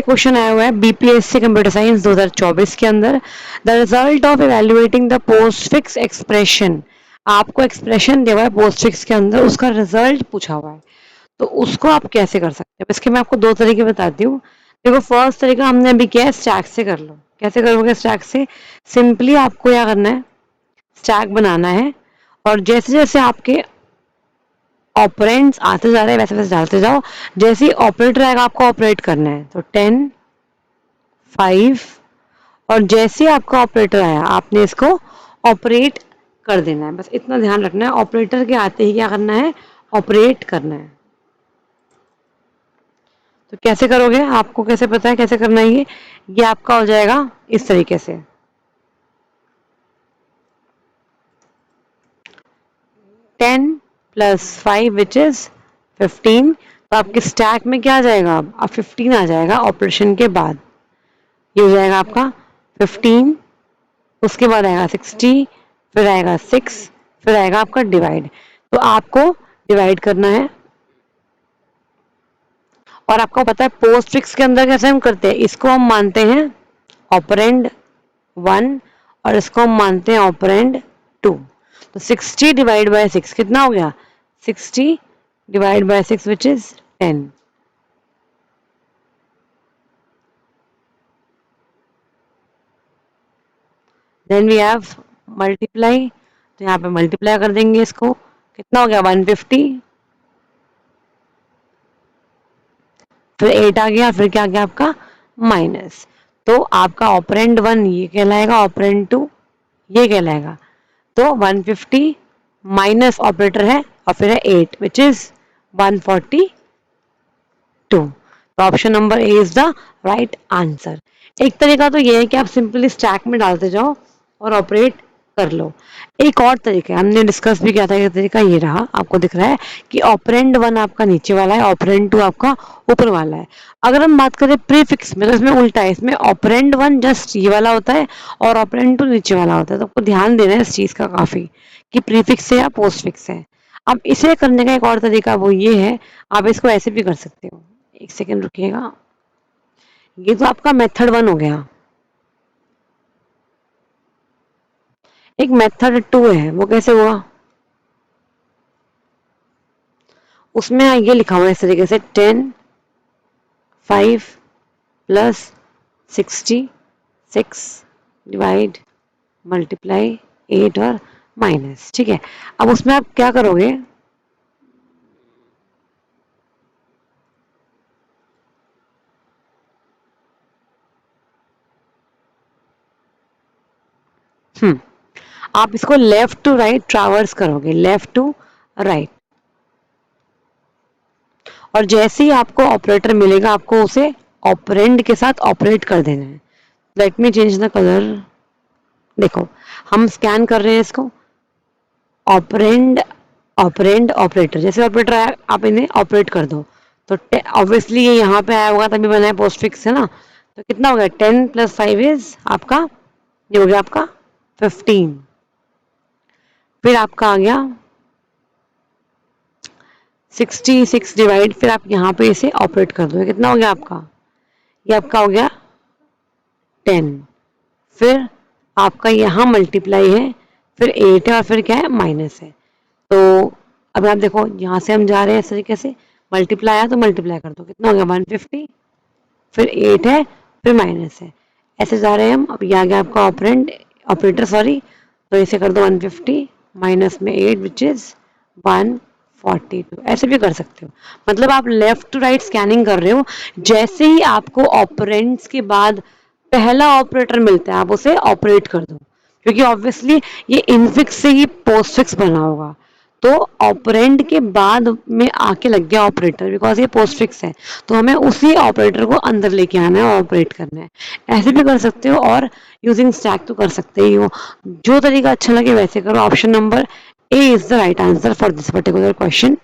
Question आया हुआ है बीपीएससी कंप्यूटर साइंस 2024 के अंदर, the result of evaluating the postfix expression. आपको एक्सप्रेशन दिया हुआ है पोस्टफिक्स के अंदर, उसका रिजल्ट पूछा हुआ है, तो उसको आप कैसे कर सकते हैं। इसके मैं आपको दो तरीके बताती हूँ। देखो, फर्स्ट तरीका हमने अभी किया है, स्टैक से कर लो। कैसे करोगे स्टैक से? सिंपली आपको क्या करना है, स्टैक बनाना है, और जैसे जैसे आपके ऑपरेंड्स आते जा रहे हैं वैसे वैसे डालते जाओ। जैसे ही ऑपरेटर आएगा आपको ऑपरेट करना है, तो 10, 5, और जैसे ही आपका ऑपरेटर आया आपने इसको ऑपरेट कर देना है। बस इतना ध्यान रखना है, ऑपरेटर के आते ही क्या करना है, ऑपरेट करना है। तो कैसे करोगे, आपको कैसे पता है कैसे करना है? ये आपका हो जाएगा इस तरीके से, 10 + 5 विच इज 15। तो आपके स्टैक में क्या आ जाएगा, अब 15 आ जाएगा ऑपरेशन के बाद। ये हो जाएगा आपका 15, उसके बाद आएगा 60, फिर आएगा 6, फिर आएगा आपका डिवाइड। तो आपको डिवाइड करना है। और आपको पता है पोस्ट फिक्स के अंदर कैसे हम करते हैं, इसको हम मानते हैं ऑपरेंड 1 और इसको हम मानते हैं ऑपरेंड 2। तो 60 डिवाइड बाय 6 कितना हो गया, 60 divide by 6 which is 10। Then we have multiply, तो यहाँ पे मल्टीप्लाई कर देंगे इसको, कितना हो गया 150, फिर 8 आ गया, फिर क्या आ गया आपका माइनस। तो आपका ऑपरेंड 1 ये कहलाएगा, ऑपरेंड 2 ये कहलाएगा। तो 150 माइनस ऑपरेटर है और फिर है 8 विच इज 142। तो option number A is the right answer. एक तरीका तो ये है कि आप सिंपली स्टैक में डालते जाओ और ऑपरेट कर लो। एक और तरीका हमने डिस्कस भी किया था, ये तरीका ये रहा, आपको दिख रहा है कि ऑपरेंड 1 आपका नीचे वाला है, ऑपरेंड 2 आपका ऊपर वाला है। अगर हम बात करें प्रीफिक्स में तो इसमें उल्टा है, इसमें ऑपरेंड 1 जस्ट ये वाला होता है और ऑपरेंड 2 नीचे वाला होता है। तो आपको ध्यान देना है इस चीज का काफी, कि प्रीफिक्स है या पोस्ट फिक्स है। अब इसे करने का एक और तरीका वो ये है, आप इसको ऐसे भी कर सकते हो। एक सेकेंड रुकिएगा, ये तो आपका मेथड 1 हो गया। एक मेथड 2 है, वो कैसे हुआ, उसमें ये लिखा हुआ है इस तरीके से 10, 5 + 60, 6 डिवाइड मल्टीप्लाई 8 और माइनस। ठीक है, अब उसमें आप क्या करोगे, आप इसको लेफ्ट टू राइट ट्रैवर्स करोगे, लेफ्ट टू राइट, और जैसे ही आपको ऑपरेटर मिलेगा आपको उसे ऑपरेंड के साथ ऑपरेट कर देना है। Let me change the colour. देखो, हम स्कैन कर रहे हैं इसको, ऑपरेंड ऑपरेंड ऑपरेटर, जैसे ऑपरेटर आया आप इन्हें ऑपरेट कर दो। तो ऑब्वियसली ये यहाँ पे आया होगा तभी बना है पोस्ट फिक्स, है ना। तो कितना हो गया, 10 + 5 इज आपका, ये हो गया आपका 15। फिर आपका आ गया 66 डिवाइड, फिर आप यहाँ पे इसे ऑपरेट कर दो, कितना हो गया आपका, ये आपका हो गया 10। फिर आपका यहाँ मल्टीप्लाई है, फिर 8 है और फिर क्या है माइनस है। तो अब आप देखो यहाँ से हम जा रहे हैं इस तरीके से, मल्टीप्लाई आया तो मल्टीप्लाई कर दो, कितना हो गया 150, फिर 8 है, फिर माइनस है, ऐसे जा रहे हैं हम। अब ये आ गया आपका ऑपरेंड ऑपरेटर सॉरी, तो इसे कर दो 150 माइनस में 8 विच इज 142। ऐसे भी कर सकते हो, मतलब आप लेफ्ट टू राइट स्कैनिंग कर रहे हो। जैसे ही आपको ऑपरेंड्स के बाद पहला ऑपरेटर मिलता है आप उसे ऑपरेट कर दो, क्योंकि ऑब्वियसली ये इनफिक्स से ही पोस्ट फिक्स बना होगा। तो ऑपरेंड के बाद में आके लग गया ऑपरेटर, बिकॉज ये पोस्ट फिक्स है, तो हमें उसी ऑपरेटर को अंदर लेके आना है और ऑपरेट करना है। ऐसे भी कर सकते हो और यूजिंग स्टैक तो कर सकते ही हो, जो तरीका अच्छा लगे वैसे करो। Option number A is the right answer for this particular question.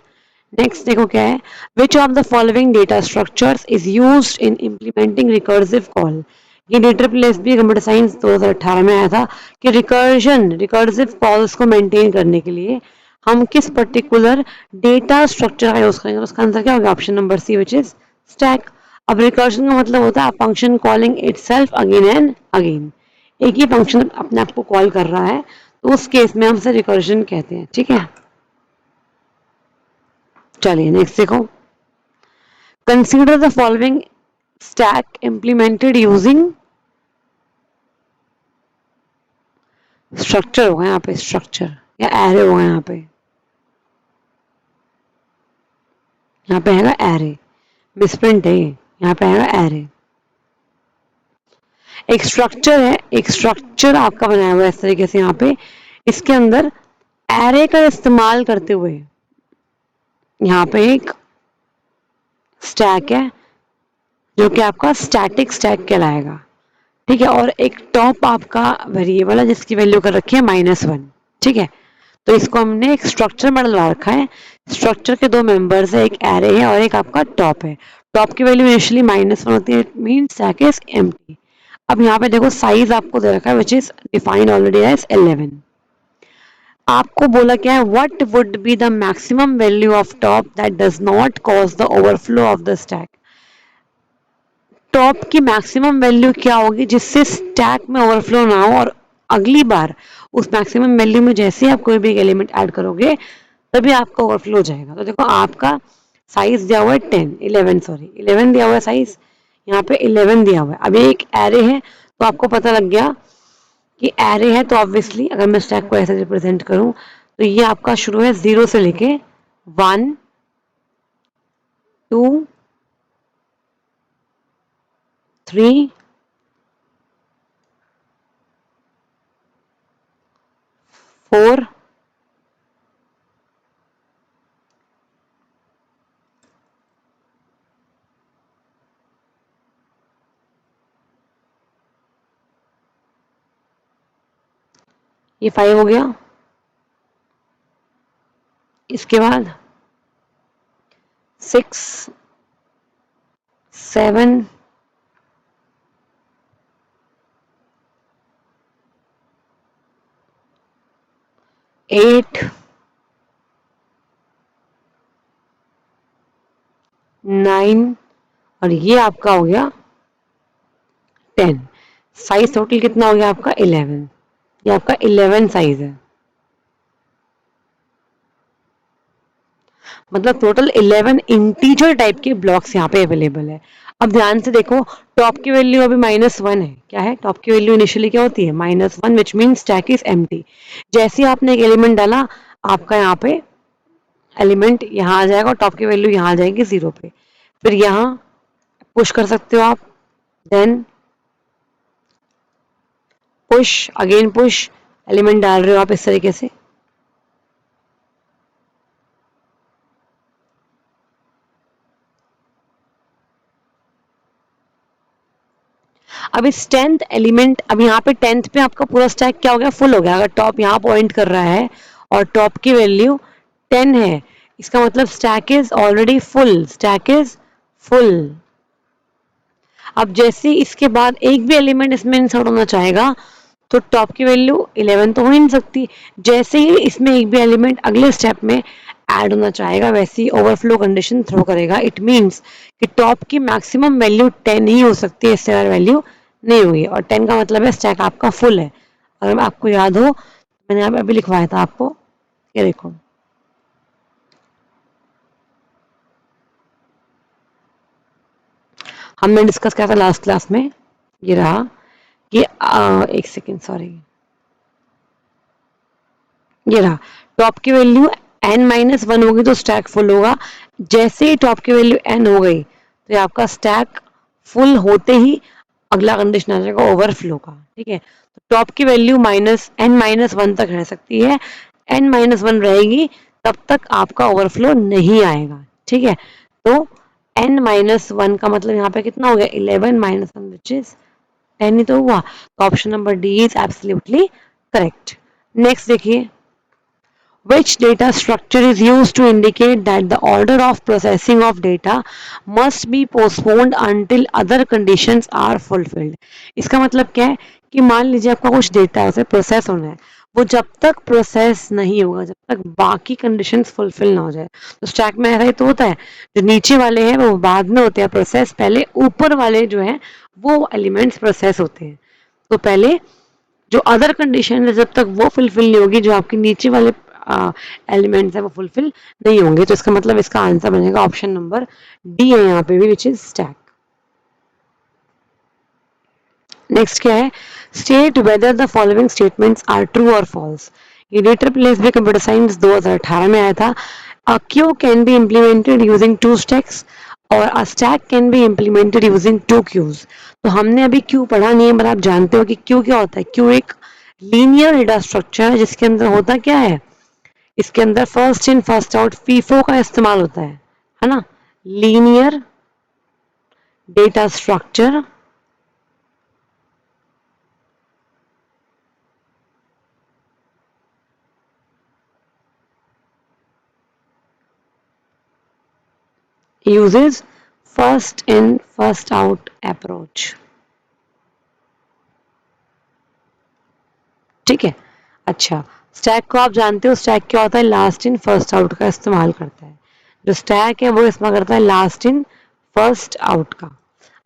Next देखो क्या है, which of the following data structures is used in implementing recursive call. ये DSSB कंप्यूटर साइंस 2018 में आया था कि रिकर्सिव कॉल्स को मेंटेन करने के लिए हम किस पर्टिकुलर डेटा स्ट्रक्चर का यूज करेंगे। उसका आंसर क्या होगा, option number C which is stack. अब रिकर्शन का मतलब होता है function calling itself again and again, एक ही फंक्शन अपने आप को कॉल कर रहा है, तो उस केस में हम उसे रिकर्शन कहते हैं। ठीक है, चलिए नेक्स्ट देखो। Consider the following stack implemented using structure होगा यहाँ पे, स्ट्रक्चर या एरे होगा यहाँ पे, यहाँ पे हैगा एरे, मिसप्रिंट है ये, यहाँ पे हैगा एरे। एक स्ट्रक्चर है, एक स्ट्रक्चर आपका बनाया हुआ है इस तरीके से यहाँ पे, इसके अंदर एरे का इस्तेमाल करते हुए यहाँ पे एक स्टैक है जो कि आपका स्टैटिक स्टैक कहलाएगा। ठीक है, और एक टॉप आपका वेरिएबल है जिसकी वैल्यू कर रखी है -1। ठीक है, तो इसको हमने एक स्ट्रक्चर में डलवा रखा है। स्ट्रक्चर के दो मेंबर्स है, एक एरे है और एक आपका टॉप है। टॉप की वैल्यू इनिशियली -1 होती है, it means stack is empty. अब यहाँ पे देखो साइज आपको दे रखा है which is defined already as 11। आपको बोला क्या है, what would be the maximum value of top that does not cause the overflow of the stack. Top की मैक्सिमम वैल्यू क्या होगी जिससे स्टैक में ओवरफ्लो ना हो, और अगली बार उस मैक्सिमम वैल्यू में जैसे आप कोई भी एक एलिमेंट ऐड करोगे तभी आपका ओवरफ्लो हो जाएगा। तो देखो आपका साइज दिया हुआ है 11 दिया हुआ है साइज, यहाँ पे 11 दिया हुआ है। अब ये एक एरे है तो आपको पता लग गया कि एरे है, तो ऑब्वियसली अगर मैं स्टैक को ऐसे रिप्रेजेंट करूं तो ये आपका शुरू है 0 से लेके 1 2 3 4 ये 5 हो गया। इसके बाद 6 7 8 9 और ये आपका हो गया 10। साइज टोटल कितना हो गया आपका 11, ये आपका 11 साइज है, मतलब टोटल 11 इंटीजर टाइप के ब्लॉक्स यहाँ पे अवेलेबल है। अब ध्यान से देखो, टॉप की वैल्यू अभी -1 है। क्या है, टॉप की वैल्यू इनिशियली क्या होती है -1, which mean stack is empty. जैसे ही आपने एक एलिमेंट डाला आपका यहाँ पे एलिमेंट यहाँ आ जाएगा और टॉप की वैल्यू यहाँ आ जाएगी 0 पे। फिर यहाँ पुश कर सकते हो आप, then push again push, element डाल रहे हो आप इस तरीके से। अब इस 10th एलिमेंट, अब यहाँ पे 10th पे आपका पूरा स्टैक क्या हो गया, फुल हो गया। अगर टॉप यहाँ पॉइंट कर रहा है और टॉप की वैल्यू 10 है, इसका मतलब stack is already full, stack is full. अब जैसे इसके बाद एक भी एलिमेंट इसमें इंसर्ट होना चाहेगा तो टॉप की वैल्यू 11 तो हो ही नहीं सकती। जैसे ही इसमें एक भी एलिमेंट अगले स्टेप में ऐड होना चाहेगा वैसे ही ओवरफ्लो कंडीशन थ्रो करेगा। इट मींस कि टॉप की मैक्सिमम वैल्यू 10 ही हो सकती है, इससे वैल्यू नहीं हुई, और 10 का मतलब है स्टैक आपका फुल है। अगर आपको याद हो, मैंने अभी लिखवाया था आपको, ये देखो हमने डिस्कस किया था लास्ट क्लास में, ये रहा कि एक सेकेंड सॉरी, ये रहा टॉप की वैल्यू n-1 होगी तो स्टैक फुल होगा। जैसे ही टॉप की वैल्यू n हो गई तो ये आपका स्टैक फुल होते ही अगला कंडीशन आ जाएगा ओवरफ्लो का। ठीक है, तो टॉप की वैल्यू n-1 तक रह सकती है, n-1 रहेगी तब तक आपका ओवरफ्लो नहीं आएगा। ठीक है, तो n-1 का मतलब यहाँ पे कितना हो गया 11-1 विच इज 10 ही तो हुआ। तो option number D is absolutely correct. Next देखिए, which data structure is used to indicate that the order of processing of data must be postponed until other conditions are fulfilled। इसका मतलब क्या है कि मान लीजिए आपका कुछ डेटा उसे प्रोसेस होना है, वो जब तक प्रोसेस नहीं होगा, जब तक बाकी कंडीशंस फुलफिल ना हो जाए। तो स्टैक में ऐसा ही तो होता है, जो नीचे वाले हैं वो बाद में होते हैं प्रोसेस, पहले ऊपर वाले जो है वो एलिमेंट्स प्रोसेस होते हैं। तो पहले जो अदर कंडीशन है जब तक वो फुलफिल नहीं होगी, जो आपके नीचे वाले एलिमेंट्स है वो फुलफिल नहीं होंगे। तो इसका मतलब इसका आंसर बनेगा ऑप्शन नंबर डी है यहाँ पे भी, विच इज स्टैक। नेक्स्ट क्या है, state whether the following statements are true और फॉल्स। ये रिट्रिपल एसबी कंप्यूटर साइंस 2018 में आया था। A queue can be implemented using two stacks और a stack can be implemented using two queues. तो हमने अभी क्यू पढ़ा नहीं है, पर आप जानते हो कि क्यू क्या होता है। क्यू एक लीनियर डेटा स्ट्रक्चर है जिसके अंदर होता क्या है, इसके अंदर first in first out FIFO का इस्तेमाल होता है ना। Linear data structure uses first in first out approach। ठीक है। अच्छा, स्टैक को आप जानते हो, स्टैक क्या होता है, लास्ट इन फर्स्ट आउट का इस्तेमाल करता है। जो स्टैक है वो इस्तेमाल करता है लास्ट इन फर्स्ट आउट का।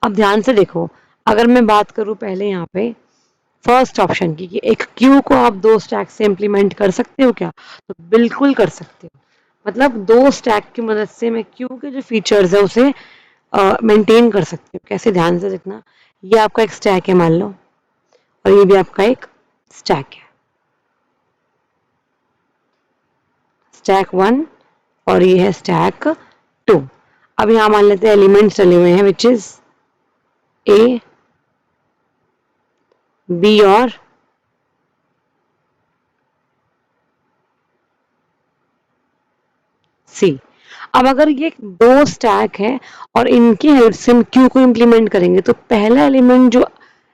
अब ध्यान से देखो, अगर मैं बात करूं पहले यहाँ पे फर्स्ट ऑप्शन की कि एक क्यू को आप दो स्टैक से इंप्लीमेंट कर सकते हो क्या, तो बिल्कुल कर सकते हो। मतलब दो स्टैक की मदद से मैं क्यू के जो फीचर्स है उसे मेंटेन कर सकते हो। कैसे, ध्यान से देखना, ये आपका एक स्टैक है मान लो, और ये भी आपका एक स्टैक है, स्टैक वन, और ये है स्टैक टू। अब यहाँ मान लेते हैं एलिमेंट्स डले हुए हैं विच इज ए, बी और सी। अब अगर ये दो स्टैक है और इनकी हेल्प से हम क्यू को इंप्लीमेंट करेंगे, तो पहला एलिमेंट जो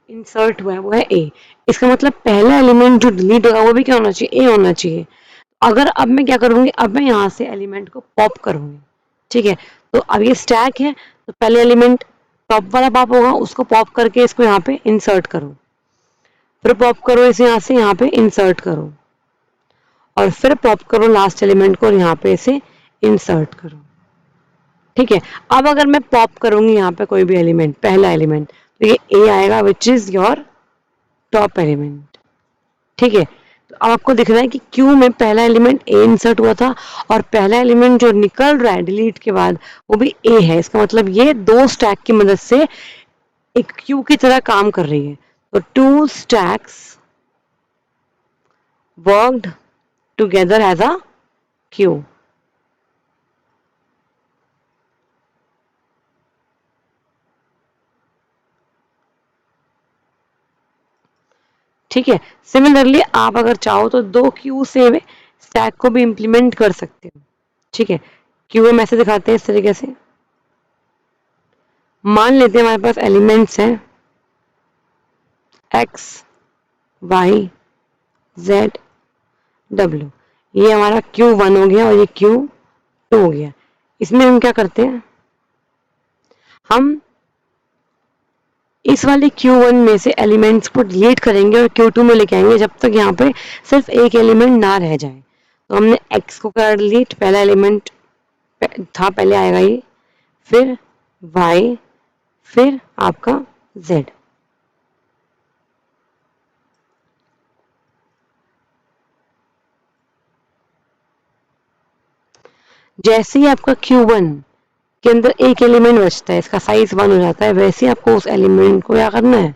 इंसर्ट हुआ है वो है ए। इसका मतलब पहला एलिमेंट जो डिलीट होगा वो भी क्या होना चाहिए, ए होना चाहिए। अगर अब मैं क्या करूंगी, अब मैं यहाँ से एलिमेंट को पॉप करूंगी। ठीक है, तो अब ये स्टैक है, तो पहले एलिमेंट टॉप वाला पॉप होगा, उसको पॉप करके इसको यहाँ पे इंसर्ट करो, फिर पॉप करो इसे यहाँ से यहाँ पे इंसर्ट करो, और फिर पॉप करो लास्ट एलिमेंट को और यहाँ पे इसे इंसर्ट करो। ठीक है, अब अगर मैं पॉप करूंगी यहाँ पे कोई भी एलिमेंट, पहला एलिमेंट, तो ये ए आएगा which is your top element. ठीक है, तो आपको दिख रहा है कि क्यू में पहला एलिमेंट ए इंसर्ट हुआ था, और पहला एलिमेंट जो निकल रहा है डिलीट के बाद वो भी ए है। इसका मतलब ये दो स्टैक की मदद से एक क्यू की तरह काम कर रही है। तो two stacks worked together as a queue. ठीक है, सिमिलरली आप अगर चाहो तो दो क्यू से स्टैक को भी इंप्लीमेंट कर सकते हो। ठीक है, क्यू में ऐसे दिखाते हैं इस तरीके से। मान लेते हैं हमारे पास एलिमेंट्स हैं एक्स, वाई, जेड, डब्ल्यू। ये हमारा क्यू वन हो गया और ये क्यू टू हो गया। इसमें हम क्या करते हैं, हम इस वाले Q1 में से एलिमेंट्स को डिलीट करेंगे और Q2 में लेके आएंगे, जब तक यहाँ पे सिर्फ एक एलिमेंट ना रह जाए। तो हमने x को कर डिलीट, पहला एलिमेंट था पहले आएगा ये, फिर y, फिर आपका z। जैसे ही आपका Q1 के अंदर एक एलिमेंट बचता है, इसका साइज 1 हो जाता है, वैसे ही आपको उस एलिमेंट को क्या करना है,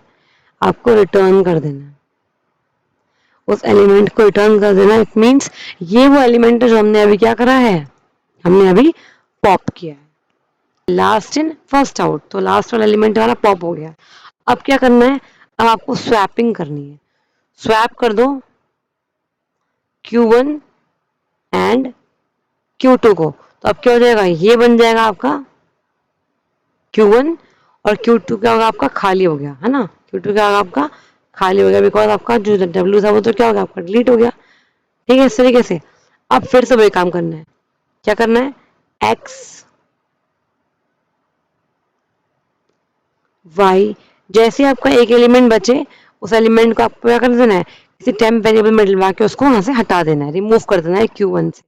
आपको रिटर्न कर देना है। उस एलिमेंट को रिटर्न कर देना, इट मीन्स ये वो एलिमेंट है जो हमने अभी क्या करा है, हमने अभी पॉप किया है। लास्ट इन फर्स्ट आउट, तो लास्ट वाला एलिमेंट हमारा पॉप हो गया। अब क्या करना है, अब आपको स्वैपिंग करनी है। स्वैप कर दो Q1 एंड Q2 को, तो अब क्या हो जाएगा, ये बन जाएगा आपका Q1, और Q2 क्या होगा आपका, खाली हो गया है ना। Q2 क्या होगा आपका, खाली हो गया, बिकॉज आपका जो W था वो तो क्या हो गया आपका, डिलीट हो गया। ठीक है, इस तरीके से। अब फिर से वही काम करना है, क्या करना है, X Y, जैसे आपका एक एलिमेंट बचे उस एलिमेंट को आपको क्या कर देना है, इसे टेम्प वेरिएबल में डलवा के उसको वहां से हटा देना है, रिमूव कर देना है Q1 से।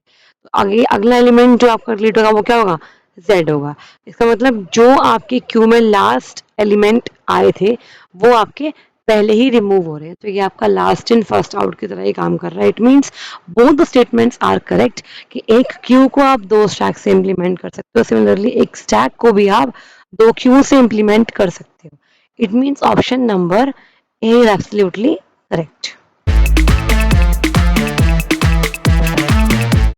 तो आगे अगला एलिमेंट जो आपका डिलीट होगा वो क्या होगा, Z होगा। इसका मतलब जो आपके क्यू में लास्ट एलिमेंट आए थे वो आपके पहले ही रिमूव हो रहे हैं, तो ये आपका लास्ट इन फर्स्ट आउट की तरह ही काम कर रहा है। It means both the statements are correct कि एक क्यू को आप दो स्टैक से इंप्लीमेंट कर सकते हो, सिमिलरली एक स्टैक को भी आप दो क्यू से इंप्लीमेंट कर सकते हो। It means option number A is absolutely correct.